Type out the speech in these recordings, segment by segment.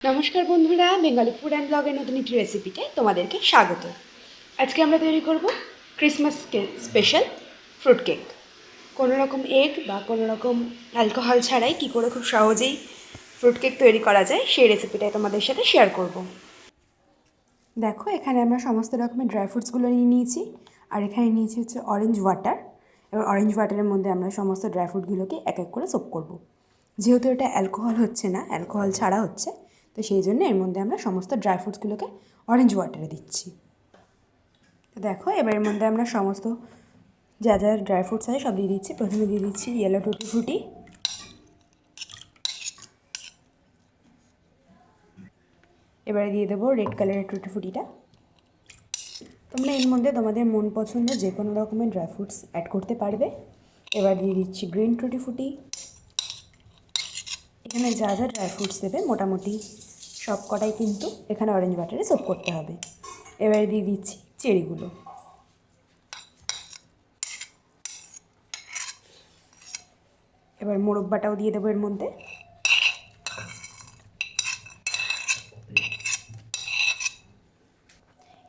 নমস্কার বন্ধুরা, Bengali food and ব্লগের নতুন একটি রেসিপিতে তোমাদেরকে স্বাগত। আজকে আমরা তৈরি করব ক্রিসমাস স্পেশাল ফ্রুট কেক। কোনো রকম এগ বা কোনো রকম অ্যালকোহল ছাড়াই কী করে খুব সহজেই ফ্রুট কেক তৈরি করা যায় সেই রেসিপিটাই তোমাদের সাথে শেয়ার করব। দেখো, এখানে আমরা সমস্ত রকমের ড্রাই ফ্রুটসগুলো নিয়ে নিয়েছি, আর এখানে নিয়েছি হচ্ছে অরেঞ্জ ওয়াটার। এবার অরেঞ্জ ওয়াটারের মধ্যে আমরা সমস্ত ড্রাই ফ্রুটগুলোকে এক এক করে সোপ করব। যেহেতু এটা অ্যালকোহল হচ্ছে না, অ্যালকোহল ছাড়া হচ্ছে, তো সেই জন্য এর মধ্যে আমরা সমস্ত ড্রাই ফ্রুটসগুলোকে অরেঞ্জ ওয়াটারে দিচ্ছি। তো দেখো, এবার এর মধ্যে আমরা সমস্ত যা যা ড্রাই ফ্রুটস আছে সব দিয়ে দিচ্ছি। প্রথমে দিয়ে দিচ্ছি ইয়েলো টুটি ফ্রুটি, এবারে দিয়ে দেবো রেড কালারের টুটি ফ্রুটিটা। তোমরা এর মধ্যে তোমাদের মন পছন্দ যে কোনো রকমের ড্রাই ফ্রুটস অ্যাড করতে পারবে। এবার দিয়ে দিচ্ছি গ্রিন টুটি ফ্রুটি। এখানে যা যা ড্রাই ফ্রুটস দেবে মোটামুটি সব কটাই কিন্তু এখানে অরেঞ্জ ওয়াটারে সোপ করতে হবে। এবারে দিয়ে দিচ্ছি চেরিগুলো। এবার মোরব্বাটাও দিয়ে দেবো এর মধ্যে।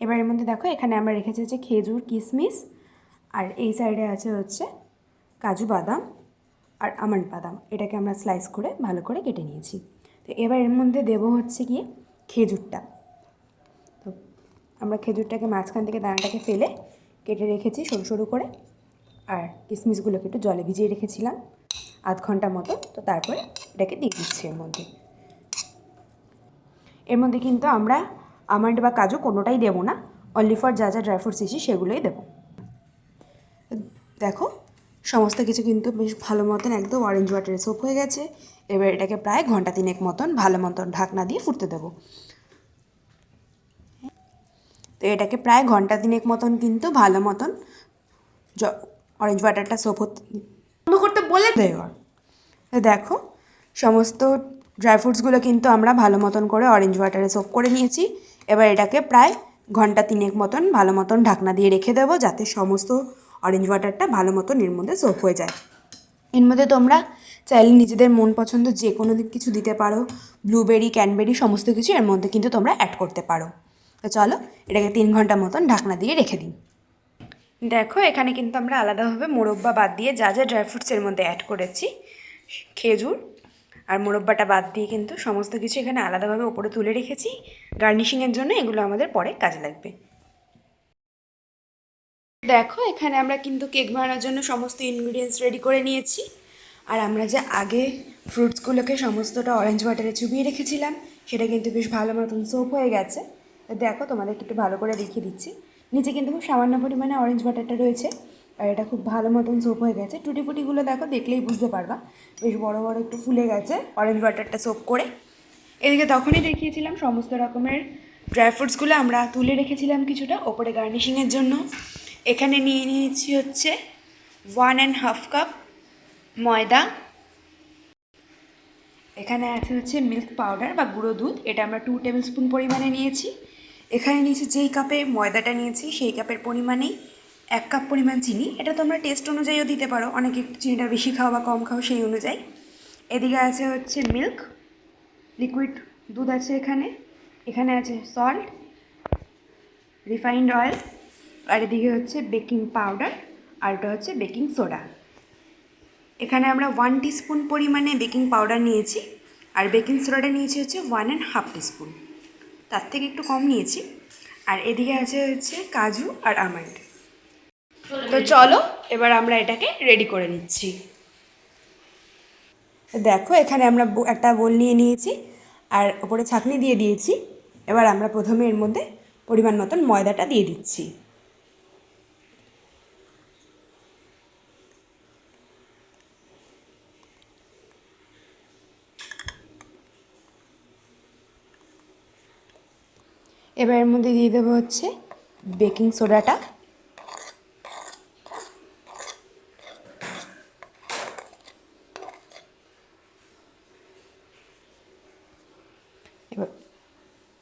এবার এর মধ্যে দেখো, এখানে আমরা রেখেছি হচ্ছে খেজুর, কিশমিশ, আর এই সাইডে আছে হচ্ছে কাজু বাদাম আর আমন্ড বাদাম। এটাকে আমরা স্লাইস করে ভালো করে কেটে নিয়েছি। তো এবার এর মধ্যে দেবো হচ্ছে গিয়ে খেজুরটা। তো আমরা খেজুরটাকে মাঝখান থেকে দানাটাকে ফেলে কেটে রেখেছি সরু সরু করে, আর কিশমিশগুলোকে একটু জলে ভিজিয়ে রেখেছিলাম আধ ঘন্টা মতো। তো তারপরে এটাকে দিয়ে দিচ্ছি এর মধ্যে। এর মধ্যে কিন্তু আমরা আমন্ড বা কাজু কোনোটাই দেবো না, অনলি ফর যা যা ড্রাই ফ্রুটস দিয়েছি সেগুলোই দেবো। দেখো, সমস্ত কিছু কিন্তু বেশ ভালো মতন একদম অরেঞ্জ ওয়াটারে সোপ হয়ে গেছে। এবার এটাকে প্রায় ঘন্টা তিনেক মতন ভালো মতন ঢাকনা দিয়ে ফুটতে দেবো। তো এটাকে প্রায় ঘন্টা তিনেক মতন কিন্তু ভালো মতন অরেঞ্জ ওয়াটারটা সোপ বন্ধ করতে বলে দেওয়ার। দেখো, সমস্ত ড্রাই ফ্রুটসগুলো কিন্তু আমরা ভালো মতন করে অরেঞ্জ ওয়াটারে সোপ করে নিয়েছি। এবার এটাকে প্রায় ঘন্টা তিনেক মতন ভালো মতন ঢাকনা দিয়ে রেখে দেবো, যাতে সমস্ত অরেঞ্জ ওয়াটারটা ভালো মতন এর মধ্যে সোপ হয়ে যায়। এর মধ্যে তোমরা চাইলে নিজেদের মন পছন্দ যে কোনো কিছু দিতে পারো, ব্লুবেরি, ক্যানবেরি সমস্ত কিছু এর মধ্যে কিন্তু তোমরা অ্যাড করতে পারো। তো চলো, এটাকে 3 ঘন্টা মতন ঢাকনা দিয়ে রেখে দিই। দেখো, এখানে কিন্তু আমরা আলাদাভাবে মোরব্বা বাদ দিয়ে যা যা ড্রাই ফ্রুটস এর মধ্যে অ্যাড করেছি, খেজুর আর মোরব্বাটা বাদ দিয়ে কিন্তু সমস্ত কিছু এখানে আলাদাভাবে ওপরে তুলে রেখেছি গার্নিশিংয়ের জন্য। এগুলো আমাদের পরে কাজে লাগবে। দেখো, এখানে আমরা কিন্তু কেক বানানোর জন্য সমস্ত ইনগ্রিডিয়েন্টস রেডি করে নিয়েছি। আর আমরা যে আগে ফ্রুটসগুলোকে সমস্তটা অরেঞ্জ ওয়াটারে চুবিয়ে রেখেছিলাম, সেটা কিন্তু বেশ ভালো মতন সোপ হয়ে গেছে। দেখো, তোমাদেরকে একটু ভালো করে দেখিয়ে দিচ্ছি। নিচে কিন্তু খুব সামান্য পরিমাণে অরেঞ্জ ওয়াটারটা রয়েছে, আর এটা খুব ভালো মতন সোপ হয়ে গেছে। টুটি ফুটিগুলো দেখো, দেখলেই বুঝতে পারবা বেশ বড় বড় একটু ফুলে গেছে অরেঞ্জ ওয়াটারটা সোপ করে। এদিকে তখনই দেখিয়েছিলাম সমস্ত রকমের ড্রাই ফ্রুটসগুলো আমরা তুলে রেখেছিলাম কিছুটা ওপরে গার্নিশিংয়ের জন্য। এখানে নিয়ে নিয়েছি হচ্ছে 1.5 কাপ ময়দা। এখানে আছে হচ্ছে মিল্ক পাউডার বা গুঁড়ো দুধ, এটা আমরা 2 টেবিল স্পুন পরিমাণে নিয়েছি। এখানে নিয়েছি যেই কাপে ময়দাটা নিয়েছি সেই কাপের পরিমাণেই 1 কাপ পরিমাণ চিনি। এটা তোমরা টেস্ট অনুযায়ীও দিতে পারো, অনেকে চিনিটা বেশি খাও বা কম খাও সেই অনুযায়ী। এদিকে আছে হচ্ছে মিল্ক, লিকুইড দুধ আছে এখানে। এখানে আছে সল্ট, রিফাইন্ড অয়েল, আর এদিকে হচ্ছে বেকিং পাউডার, আর এটা হচ্ছে বেকিং সোডা। এখানে আমরা 1 টিস্পুন পরিমাণে বেকিং পাউডার নিয়েছি, আর বেকিং সোডাটা নিয়েছি হচ্ছে 1.5 টিস্পুন, তার থেকে একটু কম নিয়েছি। আর এদিকে আছে হচ্ছে কাজু আর আমন্ড। তো চলো, এবার আমরা এটাকে রেডি করে নিচ্ছি। দেখো, এখানে আমরা একটা বোল নিয়ে নিয়েছি আর ওপরে ছাঁকনি দিয়ে দিয়েছি। এবার আমরা প্রথমে এর মধ্যে পরিমাণ মতন ময়দাটা দিয়ে দিচ্ছি। এবার এর মধ্যে দিয়ে দেবো হচ্ছে বেকিং সোডাটা।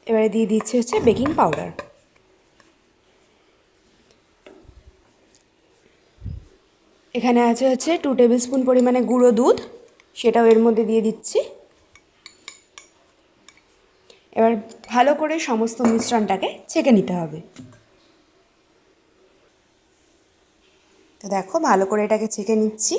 এবারে দিয়ে দিচ্ছি হচ্ছে বেকিং পাউডার। এখানে আছে হচ্ছে 2 টেবিল স্পুন পরিমাণে গুঁড়ো দুধ, সেটাও এর মধ্যে দিয়ে দিচ্ছি। এবার ভালো করে সমস্ত মিশ্রণটাকে ছেঁকে নিতে হবে। তো দেখো ভালো করে এটাকে ছেঁকে নিচ্ছি।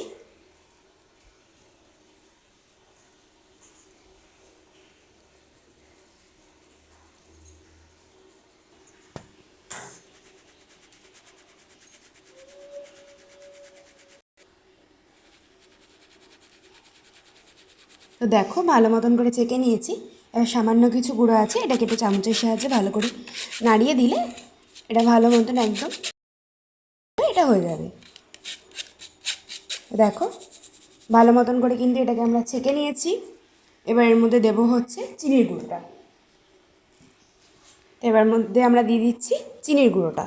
তো দেখো ভালো মতন করে ছেঁকে নিয়েছি। এবার সামান্য কিছু গুঁড়ো আছে, এটাকে একটু চামচের সাহায্যে ভালো করে নাড়িয়ে দিলে এটা ভালো মতন একদম এটা হয়ে যাবে। দেখো ভালো মতন করে কিন্তু এটাকে আমরা ছেঁকে নিয়েছি। এবার এর মধ্যে দেবো হচ্ছে চিনির গুঁড়োটা। এবার মধ্যে আমরা দিয়ে দিচ্ছি চিনির গুঁড়োটা।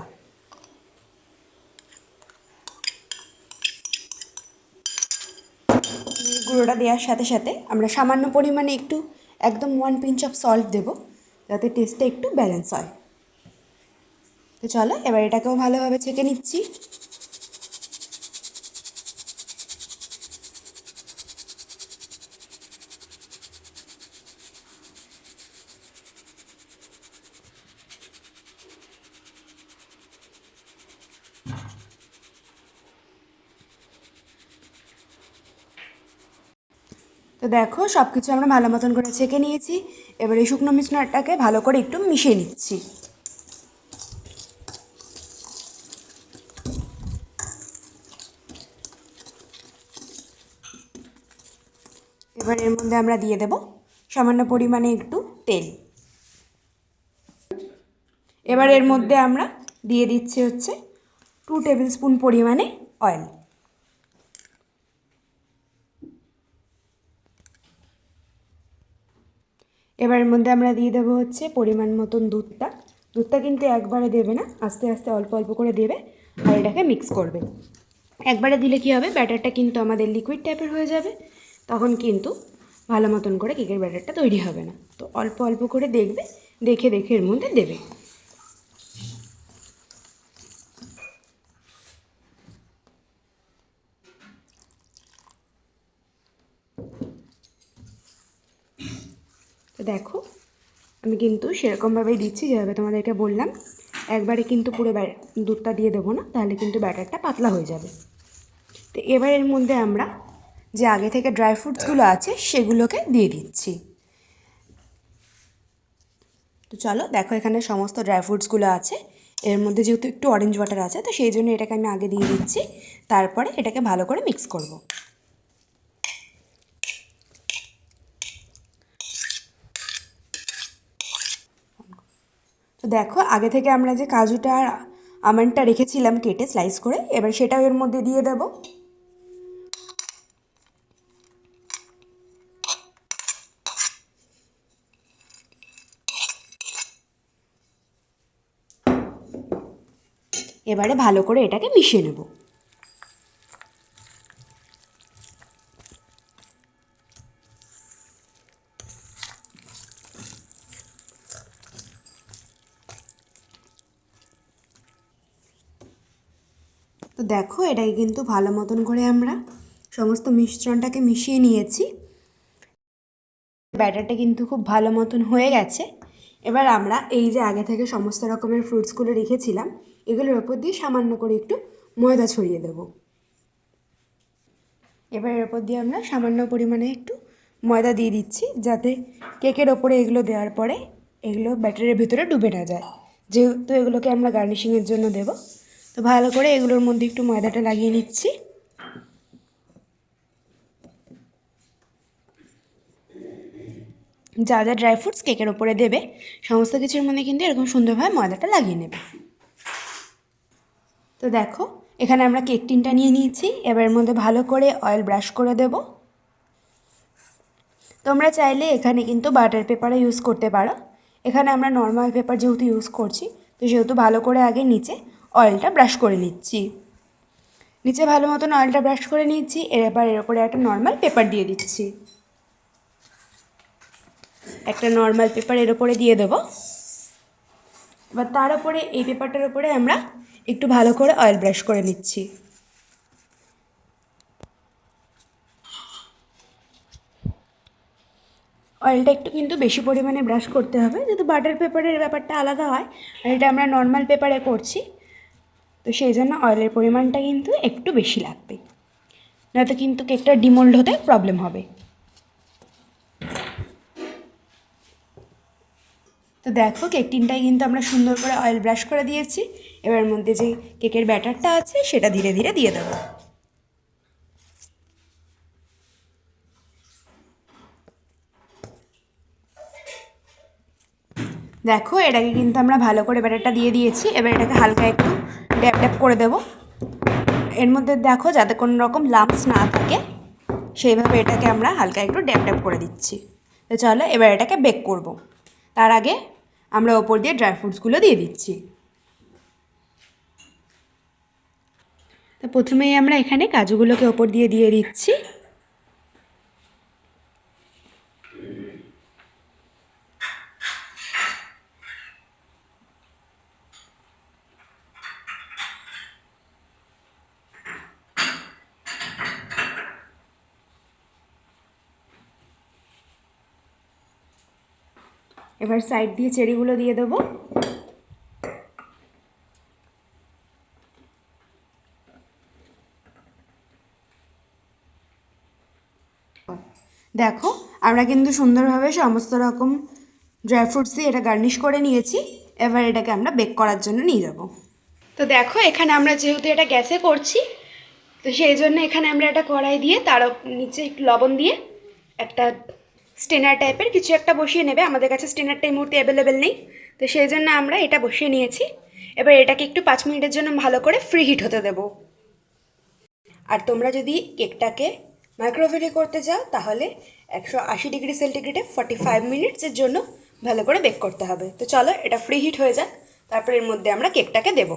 গুঁড়োটা দেওয়ার সাথে সাথে আমরা সামান্য পরিমাণে একটু একদম 1 পিঞ্চ অফ সল্ট দেবো, যাতে টেস্টটা একটু ব্যালেন্স হয়। তো চলো এবার এটাকেও ভালোভাবে ছেঁকে নিচ্ছি। তো দেখো সব কিছু আমরা ভালো মতন করে ছেঁকে নিয়েছি। এবার এই শুকনো মিশ্রণটাকে ভালো করে একটু মিশিয়ে নিচ্ছি। এবার এর মধ্যে আমরা দিয়ে দেব সামান্য পরিমাণে একটু তেল। এবার এর মধ্যে আমরা দিয়ে দিচ্ছি হচ্ছে 2 টেবিল স্পুন পরিমাণে অয়েল। এবার এর মধ্যে আমরা দিয়ে দেবো হচ্ছে পরিমাণ মতন দুধটা। দুধটা কিন্তু একবারে দেবে না, আস্তে আস্তে অল্প অল্প করে দেবে আর এটাকে মিক্স করবে। একবারে দিলে কী হবে, ব্যাটারটা কিন্তু আমাদের লিকুইড টাইপের হয়ে যাবে, তখন কিন্তু ভালো মতন করে কেকের ব্যাটারটা তৈরি হবে না। তো অল্প অল্প করে দেখবে, দেখে দেখে এর মধ্যে দেবে। তো দেখো আমি কিন্তু সেরকমভাবেই দিচ্ছি যেভাবে তোমাদেরকে বললাম। একবারে কিন্তু পুরো দুধটা দিয়ে দেবো না, তাহলে কিন্তু ব্যাটারটা পাতলা হয়ে যাবে। তো এবার এর মধ্যে আমরা যে আগে থেকে ড্রাই ফ্রুটসগুলো আছে সেগুলোকে দিয়ে দিচ্ছি। তো চলো দেখো এখানে সমস্ত ড্রাই ফ্রুটসগুলো আছে। এর মধ্যে যেহেতু একটু অরেঞ্জ ওয়াটার আছে, তো সেই জন্য এটাকে আমি আগে দিয়ে দিচ্ছি, তারপরে এটাকে ভালো করে মিক্স করব। তো দেখো আগে থেকে আমরা যে কাজুটা আর আমন্ডটা রেখেছিলাম কেটে স্লাইস করে, এবার সেটাও এর মধ্যে দিয়ে দেব। এবারে ভালো করে এটাকে মিশিয়ে নেব। তো দেখো এটাকে কিন্তু ভালো মতন করে আমরা সমস্ত মিশ্রণটাকে মিশিয়ে নিয়েছি। ব্যাটারটা কিন্তু খুব ভালো মতন হয়ে গেছে। এবার আমরা এই যে আগে থেকে সমস্ত রকমের ফ্রুটসগুলো রেখেছিলাম, এগুলোর ওপর দিয়ে সামান্য করে একটু ময়দা ছড়িয়ে দেব। এবার এর ওপর দিয়ে আমরা সামান্য পরিমাণে একটু ময়দা দিয়ে দিচ্ছি, যাতে কেকের ওপরে এগুলো দেওয়ার পরে এগুলো ব্যাটারের ভেতরে ডুবে না যায়, যেহেতু এগুলোকে আমরা গার্নিশিংয়ের জন্য দেব। তো ভালো করে এগুলোর মধ্যে একটু ময়দাটা লাগিয়ে নিচ্ছি। যা যা ড্রাই ফ্রুটস কেকের ওপরে দেবে সমস্ত কিছুর মধ্যে কিন্তু এরকম সুন্দরভাবে ময়দাটা লাগিয়ে নেবে। তো দেখো এখানে আমরা কেক টিনটা নিয়ে নিয়েছি। এবার এর মধ্যে ভালো করে অয়েল ব্রাশ করে দেব। তোমরা চাইলে এখানে কিন্তু বাটার পেপারও ইউজ করতে পারো। এখানে আমরা নর্মাল পেপার যেহেতু ইউজ করছি, তো সেহেতু ভালো করে আগে নিচে অয়েলটা ব্রাশ করে নিচ্ছি। নিচে ভালো মতন অয়েলটা ব্রাশ করে নিচ্ছি। এবার এর ওপরে একটা নর্মাল পেপার দিয়ে দিচ্ছি। একটা নর্মাল পেপার এর ওপরে দিয়ে দেবো। এবার তার উপরে এই পেপারটার উপরে আমরা একটু ভালো করে অয়েল ব্রাশ করে নিচ্ছি। অয়েলটা একটু কিন্তু বেশি পরিমাণে ব্রাশ করতে হবে, যেহেতু বাটার পেপারের ব্যাপারটা আলাদা হয় আর এটা আমরা নর্মাল পেপারে করছি, তো সেই জন্য অয়েলের পরিমাণটা কিন্তু একটু বেশি লাগবে, নয়তো কিন্তু কেকটা ডিমোল্ড হতে প্রবলেম হবে। তো দেখো কেক টিনটায় কিন্তু আমরা সুন্দর করে অয়েল ব্রাশ করে দিয়েছি। এবার মধ্যে যে কেকের ব্যাটারটা আছে সেটা ধীরে ধীরে দিয়ে দেবো। দেখো এটাকে কিন্তু আমরা ভালো করে ব্যাটারটা দিয়ে দিয়েছি। এবার এটাকে হালকা একটু ড্যাপ ড্যাপ করে দেবো। এর মধ্যে দেখো যাতে কোনো রকম লাম্পস না থাকে সেইভাবে এটাকে আমরা হালকা একটু ড্যাপ ড্যাপ করে দিচ্ছি। তো চলো এবার এটাকে বেক করব। তার আগে আমরা ওপর দিয়ে ড্রাই ফ্রুটসগুলো দিয়ে দিচ্ছি। তো প্রথমেই আমরা এখানে কাজুগুলোকে ওপর দিয়ে দিচ্ছি। এবার সাইড দিয়ে চেরিগুলো দিয়ে দেবো। দেখো আমরা কিন্তু সুন্দরভাবে সমস্ত রকম ড্রাই ফ্রুটস দিয়ে এটা গার্নিশ করে নিয়েছি। এবার এটাকে আমরা বেক করার জন্য নিয়ে যাব। তো দেখো এখানে আমরা যেহেতু এটা গ্যাসে করছি, তো সেই জন্য এখানে আমরা একটা কড়াই দিয়ে তার নিচে একটু লবণ দিয়ে একটা স্টেনার টাইপের কিছু একটা বসিয়ে নেবে। আমাদের কাছে স্টেনারটা এই মুহূর্তে অ্যাভেলেবেল নেই, তো সেই জন্য আমরা এটা বসিয়ে নিয়েছি। এবার এটাকে একটু 5 মিনিটের জন্য ভালো করে ফ্রি হিট হতে দেবো। আর তোমরা যদি কেকটাকে মাইক্রোওয়েভে করতে চাও তাহলে 180 ডিগ্রি সেন্টিগ্রেডে 45 মিনিটসের জন্য ভালো করে বেক করতে হবে। তো চলো এটা ফ্রি হিট হয়ে যাক, তারপর এর মধ্যে আমরা কেকটাকে দেবো।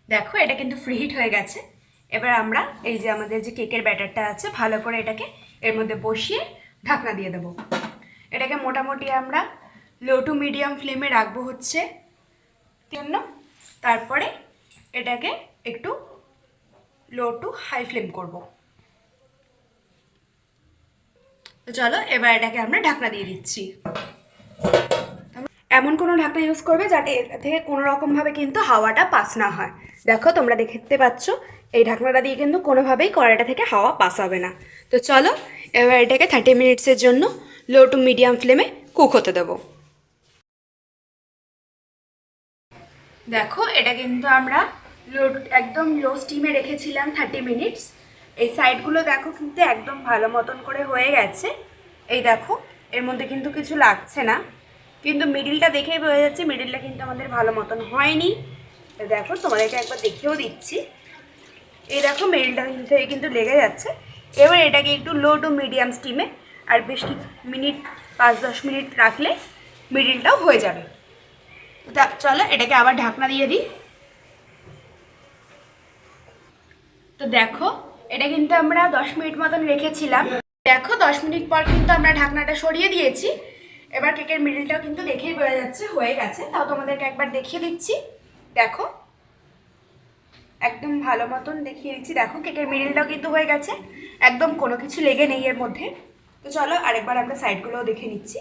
দেখো এটা কিন্তু ফ্রি হিট হয়ে গেছে। এবার আমরা এই যে আমাদের যে কেকের ব্যাটারটা আছে ভালো করে এটাকে এর মধ্যে বসিয়ে ঢাকনা দিয়ে দেবো। এটাকে মোটামুটি আমরা লো টু মিডিয়াম ফ্লেমে রাখবো হচ্ছে জন্য, তারপরে এটাকে একটু লো টু হাই ফ্লেম করব। তো চলো এবার এটাকে আমরা ঢাকনা দিয়ে দিচ্ছি। এমন কোনো ঢাকনা ইউজ করবে যাতে এর থেকে কোনো রকমভাবে কিন্তু হাওয়াটা পাস না হয়। দেখো তোমরা দেখতে পাচ্ছ এই ঢাকনাটা দিয়ে কিন্তু কোনোভাবেই কড়াইটা থেকে হাওয়া পাস হবে না। তো চলো এবার এটাকে 30 মিনিটসের জন্য লো টু মিডিয়াম ফ্লেমে কুক হতে দেবো। দেখো এটা কিন্তু আমরা একদম লো স্টিমে রেখেছিলাম 30 মিনিটস। এই সাইডগুলো দেখো কিন্তু একদম ভালো মতন করে হয়ে গেছে। এই দেখো এর মধ্যে কিন্তু কিছু লাগছে না, কিন্তু মিডিলটা দেখেই বোঝা যাচ্ছে মিডিলটা কিন্তু আমাদের ভালো মতন হয়নি। দেখো তোমাদেরকে একবার দেখেও দিচ্ছি। এই দেখো মিডিলটা কিন্তু লেগে যাচ্ছে। এবার এটাকে একটু লো টু মিডিয়াম স্টিমে আর বেশ কিছু মিনিট 5-10 মিনিট রাখলে মিডিলটাও হয়ে যাবে। চলো এটাকে আবার ঢাকনা দিয়ে দিই। তো দেখো এটা কিন্তু আমরা 10 মিনিট মতন রেখেছিলাম। দেখো 10 মিনিট পর কিন্তু আমরা ঢাকনাটা সরিয়ে দিয়েছি। এবার কেকের মিডিলটাও কিন্তু দেখেই বোঝা যাচ্ছে হয়ে গেছে। তাও তোমাদেরকে একবার দেখিয়ে দিচ্ছি। দেখো একদম ভালো মতন দেখিয়ে দিচ্ছি। দেখো কেকের মিডিলটাও কিন্তু হয়ে গেছে, একদম কোনো কিছু লেগে নেই এর মধ্যে। তো চলো আরেকবার আমরা সাইডগুলোও দেখে নিচ্ছি।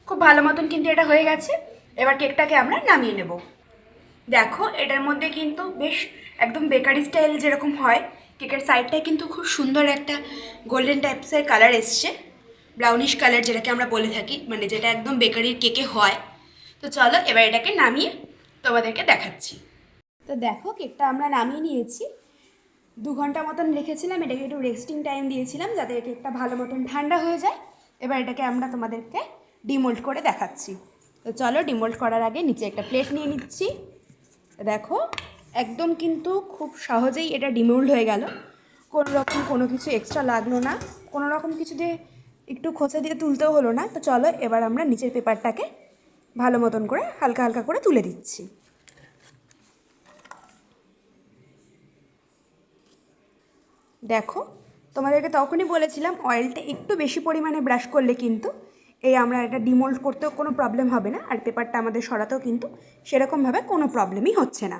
খুব ভালো মতন কিন্তু এটা হয়ে গেছে। এবার কেকটাকে আমরা নামিয়ে নেব। দেখো এটার মধ্যে কিন্তু বেশ একদম বেকারি স্টাইল যেরকম হয় কেকের সাইডটায় কিন্তু খুব সুন্দর একটা গোল্ডেন টাইপসের কালার এসছে, ব্রাউনিশ কালার যেটাকে আমরা বলে থাকি, মানে যেটা একদম বেকারির কেকে হয়। তো চলো এবার এটাকে নামিয়ে তোমাদেরকে দেখাচ্ছি। তো দেখো কেকটা আমরা নামিয়ে নিয়েছি। 2 ঘন্টা মতন রেখেছিলাম, এটাকে একটু রেস্টিং টাইম দিয়েছিলাম যাতে কেকটা ভালো মতন ঠান্ডা হয়ে যায়। এবার এটাকে আমরা তোমাদেরকে ডিমোল্ড করে দেখাচ্ছি। তো চলো ডিমোল্ড করার আগে নিচে একটা প্লেট নিয়ে নিচ্ছি। দেখো একদম কিন্তু খুব সহজেই এটা ডিমোল্ড হয়ে গেল, কোনো রকম কোনো কিছু এক্সট্রা লাগলো না, কোনো রকম কিছু দিয়ে একটু খোঁচা দিয়ে তুলতেও হলো না। তো চলো এবার আমরা নিচের পেপারটাকে ভালো মতন করে হালকা হালকা করে তুলে দিচ্ছি। দেখো তোমাদেরকে তখনই বলেছিলাম অয়েলটা একটু বেশি পরিমাণে ব্রাশ করলে কিন্তু এই আমরা এটা ডিমোল্ড করতেও কোনো প্রবলেম হবে না, আর পেপারটা আমাদের সরাতেও কিন্তু সেরকমভাবে কোনো প্রবলেমই হচ্ছে না।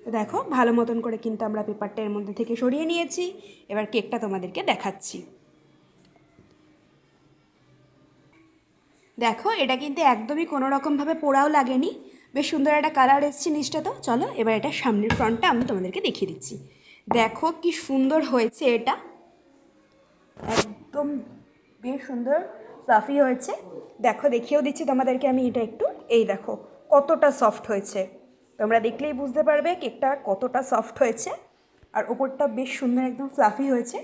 তো দেখো ভালো মতন করে কিন্তু আমরা পেপারটা এর মধ্যে থেকে সরিয়ে নিয়েছি। এবার কেকটা তোমাদেরকে দেখাচ্ছি। দেখো এটা কিন্তু একদমই কোনো রকমভাবে পোড়াও লাগেনি, বেশ সুন্দর একটা কালার এসছে নিচটা। তো চলো এবার এটা সামনের ফ্রন্টটা আমি তোমাদেরকে দেখিয়ে দিচ্ছি। দেখো কি সুন্দর হয়েছে এটা, একদম বেশ সুন্দর ফ্লাফি হয়েছে। দেখো দেখিয়েও দিচ্ছি তোমাদেরকে আমি এটা একটু, এই দেখো কতটা সফট হয়েছে, তোমরা দেখলেই বুঝতে পারবে কেকটা কতটা সফট হয়েছে। আর ওপরটা বেশ সুন্দর একদম ফ্লাফি হয়েছে।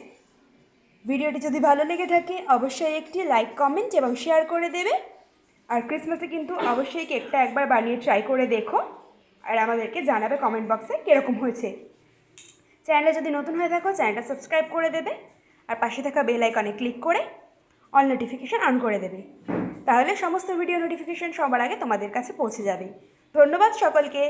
ভিডিওটি যদি ভালো লেগে থাকে অবশ্যই একটি লাইক, কমেন্ট এবং শেয়ার করে দেবে। আর ক্রিসমাসে কিন্তু অবশ্যই কেকটা একবার বানিয়ে ট্রাই করে দেখো, আর আমাদেরকে জানাবে কমেন্ট বক্সে কীরকম হয়েছে। চ্যানেলে যদি নতুন হয়ে থাকো চ্যানেলটা সাবস্ক্রাইব করে দেবে, আর পাশে থাকা বেল আইকনে ক্লিক করে অল নোটিফিকেশান অন করে দেবে, তাহলে সমস্ত ভিডিও নোটিফিকেশান সবার আগে তোমাদের কাছে পৌঁছে যাবে। ধন্যবাদ সকলকে।